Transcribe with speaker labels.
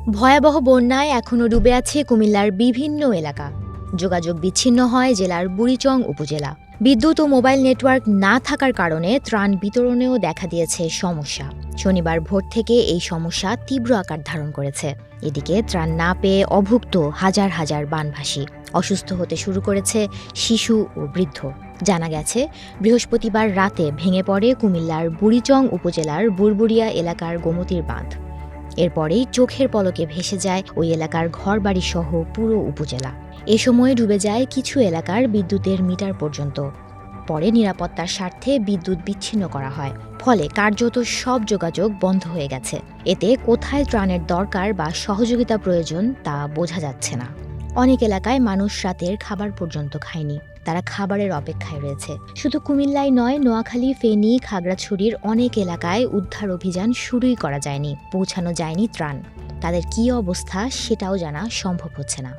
Speaker 1: ভয়াবহ বন্যায় এখনও ডুবে আছে কুমিল্লার বিভিন্ন এলাকা। যোগাযোগ বিচ্ছিন্ন হয় জেলার বুড়িচং উপজেলা। বিদ্যুৎ ও মোবাইল নেটওয়ার্ক না থাকার কারণে ত্রাণ বিতরণেও দেখা দিয়েছে সমস্যা। শনিবার ভোর থেকে এই সমস্যা তীব্র আকার ধারণ করেছে। এদিকে ত্রাণ না পেয়ে অভুক্ত হাজার হাজার বানভাসী। অসুস্থ হতে শুরু করেছে শিশু ও বৃদ্ধ। জানা গেছে, বৃহস্পতিবার রাতে ভেঙে পড়ে কুমিল্লার বুড়িচং উপজেলার বুড়বুড়িয়া এলাকার গোমতীর বাঁধ। এরপরেই চোখের পলকে ভেসে যায় ওই এলাকার ঘরবাড়ি সহ পুরো উপজেলা। এ সময়ে ডুবে যায় কিছু এলাকার বিদ্যুতের মিটার পর্যন্ত। পরে নিরাপত্তার স্বার্থে বিদ্যুৎ বিচ্ছিন্ন করা হয়, ফলে কার্যত সব যোগাযোগ বন্ধ হয়ে গেছে। এতে কোথায় ত্রাণের দরকার বা সহযোগিতা প্রয়োজন তা বোঝা যাচ্ছে না। অনেক এলাকায় মানুষ রাতের খাবার পর্যন্ত খায়নি, তারা খাবারের অপেক্ষায় রয়েছে। শুধু কুমিল্লায় নয়, নোয়াখালী, ফেনী, খাগড়াছড়ির অনেক এলাকায় উদ্ধার অভিযান শুরুই করা যায়নি, পৌঁছানো যায়নি ত্রাণ। তাদের কী অবস্থা সেটাও জানা সম্ভব হচ্ছে না।